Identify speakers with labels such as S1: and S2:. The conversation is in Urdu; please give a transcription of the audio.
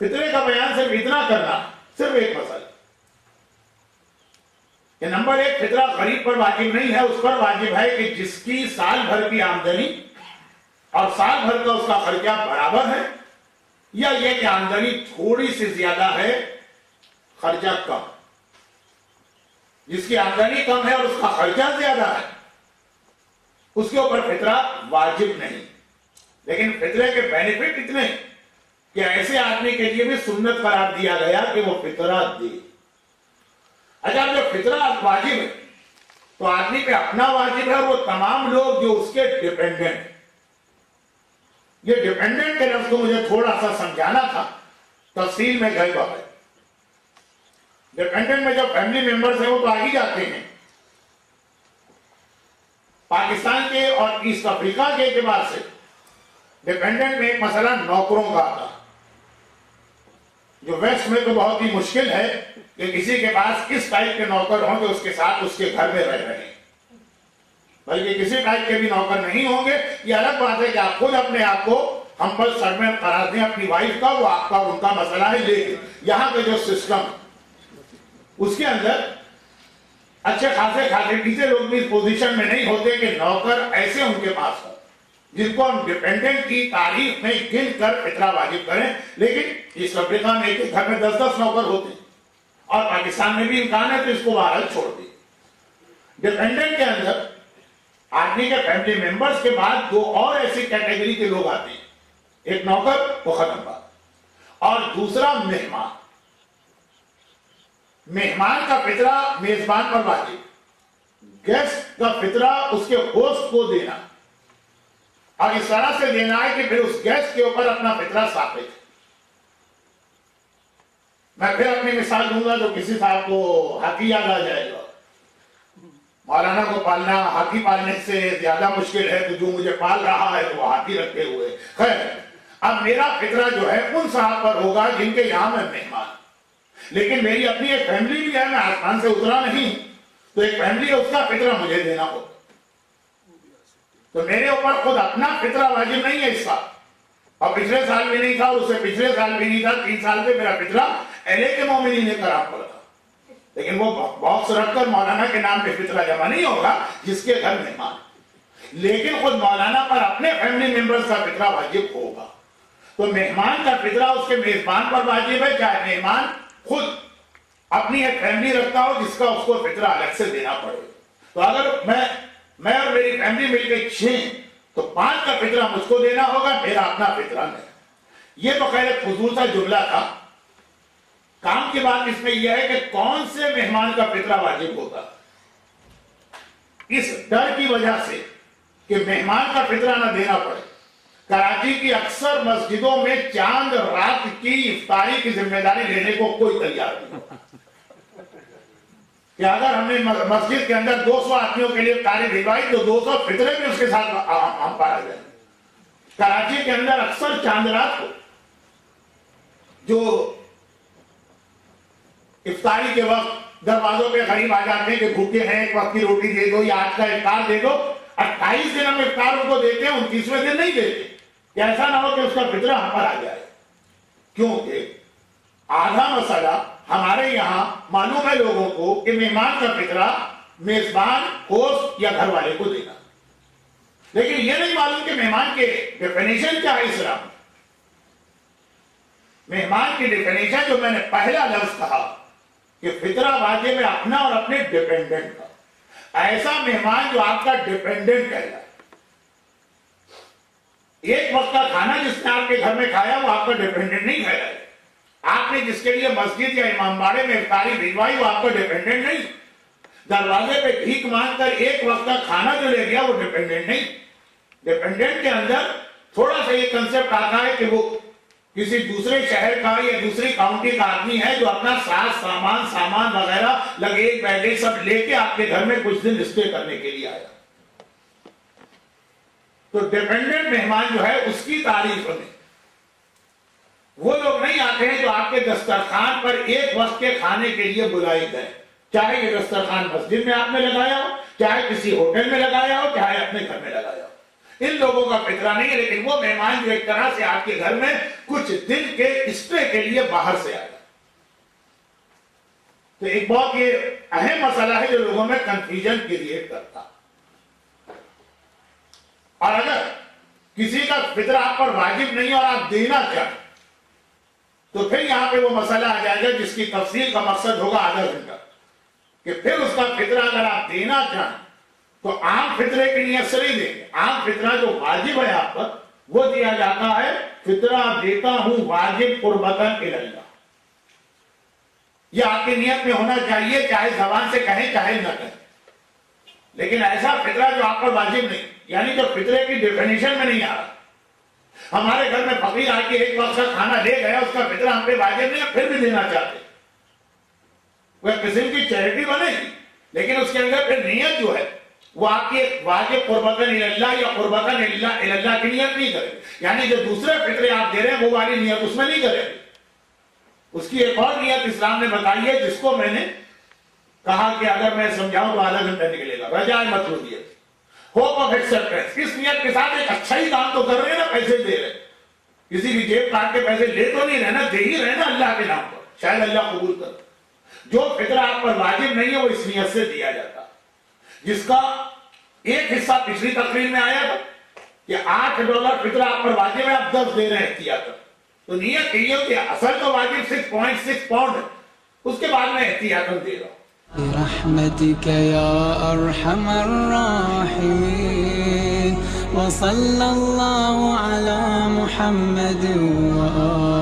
S1: فطرے کا بیان صرف اتنا کرنا، صرف ایک مسئلہ کہ نمبر ایک، فطرہ غریب پر واجب نہیں ہے، اس پر واجب ہے کہ جس کی سال بھر کی آمدنی اور سال بھر کا اس کا خرچہ برابر ہے، یا یہ کہ آمدنی تھوڑی سی زیادہ ہے خرچہ کم۔ جس کی آمدنی کم ہے اور اس کا خرچہ زیادہ ہے اس کے اوپر فطرہ واجب نہیں، لیکن فطرے کے بینیفٹ اتنے کہ ایسے آدمی کے لیے بھی سنت قرار دیا گیا کہ وہ فطرہ دے۔ اچھا، جو فطرہ واجب ہے تو آدمی پہ اپنا واجب ہے اور وہ تمام لوگ جو اس کے ڈیپینڈنٹ، یہ ڈیپینڈنٹ کے لفظ کو مجھے تھوڑا سا سمجھانا تھا، تفصیل میں گئے بغیر۔ ڈیپینڈنٹ میں جو فیملی ممبرز ہیں وہ تو آگے جاتے ہیں، پاکستان کے اور ایسٹ افریقہ کے اعتبار سے ڈیپینڈنٹ میں ایک مسئلہ نوکروں کا آتا، جو ویسٹ میں تو بہت ہی مشکل ہے کہ کسی کے پاس کس ٹائپ کے نوکر ہوں کہ اس کے ساتھ اس کے گھر میں رہ رہے ہیں، بلکہ کسی ٹائپ کے بھی نوکر نہیں ہوں گے۔ یہ الگ بات ہے کہ آپ خود اپنے آپ کو ہمبل سرونٹ قرار دیں اپنی وائف کا، وہ آپ کا ان کا مسئلہ ہے، لیکن یہاں کے جو سسٹم اس کے اندر اچھے خاصے پیچھے لوگ بھی اس پوزیشن میں نہیں ہوتے کہ نوکر ایسے ان کے پاس ہوں جن کو ہم ڈیپینڈنٹ کی تعریف میں گن کر فطرہ واجب کریں، لیکن اس افریقہ میں ایک گھر میں 10 نوکر ہوتے ہیں اور پاکستان میں بھی امکان ہے تو اس کو باہر چھوڑ دیں۔ ڈیپینڈنٹ کے اندر آدمی کے فیملی ممبرز کے بعد دو اور ایسی کیٹیگری کے لوگ آتے ہیں، ایک نوکر، وہ ختم بات، اور دوسرا مہمان۔ مہمان کا فطرہ میزبان پر واجب، گیسٹ کا فطرہ اس کے ہوسٹ کو دینا، اور اس طرح سے دینا ہے کہ پھر اس گیسٹ کے اوپر اپنا فطرہ ثابت ہے۔ میں پھر اپنی مثال دوں گا تو کسی صاحب کو ہاتھی یاد آ جائے گا، مولانا کو پالنا ہاتھی پالنے سے زیادہ مشکل ہے، تو جو مجھے پال رہا ہے تو وہ ہاتھی رکھے ہوئے۔ خیر، اب میرا فطرہ جو ہے ان صاحب پر ہوگا جن کے یہاں میں مہمان، لیکن میری اپنی ایک فیملی بھی ہے، میں آسمان سے اترا نہیں، تو ایک فیملی ہے، اس کا فطرہ مجھے دینا ہوگا، تو میرے اوپر خود اپنا فطرہ واجب نہیں ہے اس سال، اور پچھلے سال بھی نہیں تھا، اور اس سے پچھلے سال بھی نہیں تھا، 3 سال پہ میرا فطرہ اہلِ کے مومنین نے کرا پڑا تھا، لیکن وہ باکس رکھ کر مولانا کے نام پہ فطرہ جمع نہیں ہوگا جس کے گھر مہمان، لیکن خود مولانا پر اپنے فیملی ممبرز کا فطرہ واجب ہوگا۔ تو مہمان کا فطرہ اس کے میزبان پر واجب ہے، چاہے مہمان خود اپنی ایک فیملی رکھتا ہو جس کا اس کو فطرہ الگ سے دینا پڑے۔ تو اگر میں اور میری فیملی مل کے 6 تو 5 کا فطرہ مجھ کو دینا ہوگا، میرا اپنا فطرہ نہیں۔ یہ تو خیر ایک فضول سا جملہ تھا، کام کی بات اس میں یہ ہے کہ کون سے مہمان کا فطرہ واجب ہوگا، اس ڈر کی وجہ سے کہ مہمان کا فطرہ نہ دینا پڑے، کراچی کی اکثر مسجدوں میں چاند رات کی افطاری کی ذمہ داری لینے کو کوئی تیار نہیں کہ اگر ہم نے مسجد کے اندر 200 آدمیوں کے لیے افطاری بھجوائی تو 200 فطرے بھی اس کے ساتھ ہم پایا جائیں۔ کراچی کے اندر اکثر چاند رات کو جو افطاری کے وقت دروازوں پہ غریب آ جاتے ہیں کہ بھوکے ہیں، ایک وقت کی روٹی دے دو یا آج کا افطار دے دو، 28 دن ہم افطار ان کو دیتے ہیں، 29ویں دن نہیں دیتے کہ ایسا نہ ہو کہ اس کا فطرہ ہم پر آ جائے، کیونکہ آدھا مسئلہ ہمارے یہاں معلوم ہے لوگوں کو کہ مہمان کا فطرہ میزبان، ہوسٹ یا گھر والے کو دینا، لیکن یہ نہیں معلوم کہ مہمان کے ڈیفینیشن کیا ہے اسلام۔ مہمان کی ڈیفینیشن جو میں نے پہلا لفظ کہا کہ فطرہ واجب ہے اپنا اور اپنے ڈیپینڈنٹ کا، ایسا مہمان جو آپ کا ڈیپینڈنٹ کہتا ہے، ایک وقت کا کھانا جس نے آپ کے گھر میں کھایا وہ آپ کا ڈیپینڈنٹ نہیں کہتا ہے، آپ نے جس کے لیے مسجد یا امام باڑے میں افطاری بھجوائی وہ آپ کا ڈیپینڈنٹ نہیں، دروازے پہ بھیک مانگ کر ایک وقت کا کھانا جو لے گیا وہ ڈیپینڈنٹ نہیں۔ ڈیپینڈنٹ کے اندر تھوڑا سا یہ کنسپٹ آتا ہے کہ وہ کسی دوسرے شہر کا یا دوسری کاؤنٹی کا آدمی ہے جو اپنا سامان وغیرہ لگیج بیگیج سب لے کے آپ کے گھر میں کچھ دن اسٹے کرنے کے لیے آیا، تو ڈیپینڈنٹ مہمان جو ہے اس کی تعریف میں وہ لوگ نہیں آتے ہیں جو آپ کے دسترخوان پر ایک وقت کے کھانے کے لیے بلائے گئے، چاہے یہ دسترخوان مسجد میں آپ نے لگایا ہو، چاہے کسی ہوٹل میں لگایا ہو، چاہے اپنے گھر میں لگایا ہو، ان لوگوں کا فطرہ نہیں ہے، لیکن وہ مہمان جو ایک طرح سے آپ کے گھر میں کچھ دن کے اسٹے کے لیے باہر سے آئے. تو ایک بہت یہ اہم مسئلہ ہے جو لوگوں میں کنفیوژن کریٹ کرتا. اور اگر کسی کا فطرہ آپ پر واجب نہیں اور آپ دینا چاہیں تو پھر یہاں پہ وہ مسئلہ آ جائے گا جس کی تفصیل کا مقصد ہوگا آدھا گھنٹہ، کہ پھر اس کا فطرہ اگر آپ دینا چاہیں تو عام فطرے کی نیت سے نہیں دیں گے. عام فطرہ جو واجب ہے آپ پر وہ دیا جاتا ہے، فطرہ دیتا ہوں واجب قربتاً الاللہ. یہ آپ کی نیت میں ہونا چاہیے، چاہے زبان سے کہیں چاہے نہ کہیں. لیکن ایسا فطرہ جو آپ پر واجب نہیں، یعنی جو فطرے کی ڈیفینیشن میں نہیں آ رہا. ہمارے گھر میں فقیر آ کے ایک وقت کا کھانا لے گیا، اس کا فطرہ ہم پہ واجب نہیں ہے، پھر بھی دینا چاہتے. وہ قسم کی چیریٹی بنے گی، لیکن اس کے اندر پھر نیت جو ہے وہ آپ کی واجب قربتاً الاللہ یا قربتاً الاللہ کی نیت نہیں کرے. یعنی جو دوسرے فطرے آپ دے رہے ہیں وہ والی نیت اس میں نہیں کرے. اس کی ایک اور نیت اسلام نے بتائی ہے، جس کو میں نے کہا کہ اگر میں سمجھاؤں تو آدھا گھنٹہ نکلے گا. رجائے مطلوبیت، ہوپ آف ایکسپٹنس. اس نیت کے ساتھ ایک اچھا ہی کام تو کر رہے ہیں نا، پیسے دے رہے ہیں. کسی کی جیب کاٹ کے پیسے لے تو نہیں رہے نا، دے ہی رہے نا اللہ کے نام پر، شاید اللہ قبول کر. جو فطرہ آپ پر واجب نہیں ہے وہ اس نیت سے دیا جاتا، جس کا ایک حصہ پچھلی تقریر میں آیا تھا کہ $8 فطرہ آپ پر واجب ہے، آپ 10 دے رہے ہیں احتیاط. تو نیت یہ ہوتی ہے، اصل تو واجب 6.6 پاؤنڈ ہے، اس کے بعد میں احتیاطاً دے رہا ہوں.
S2: برحمتك يا أرحم الراحمين وصلى الله على محمد وآله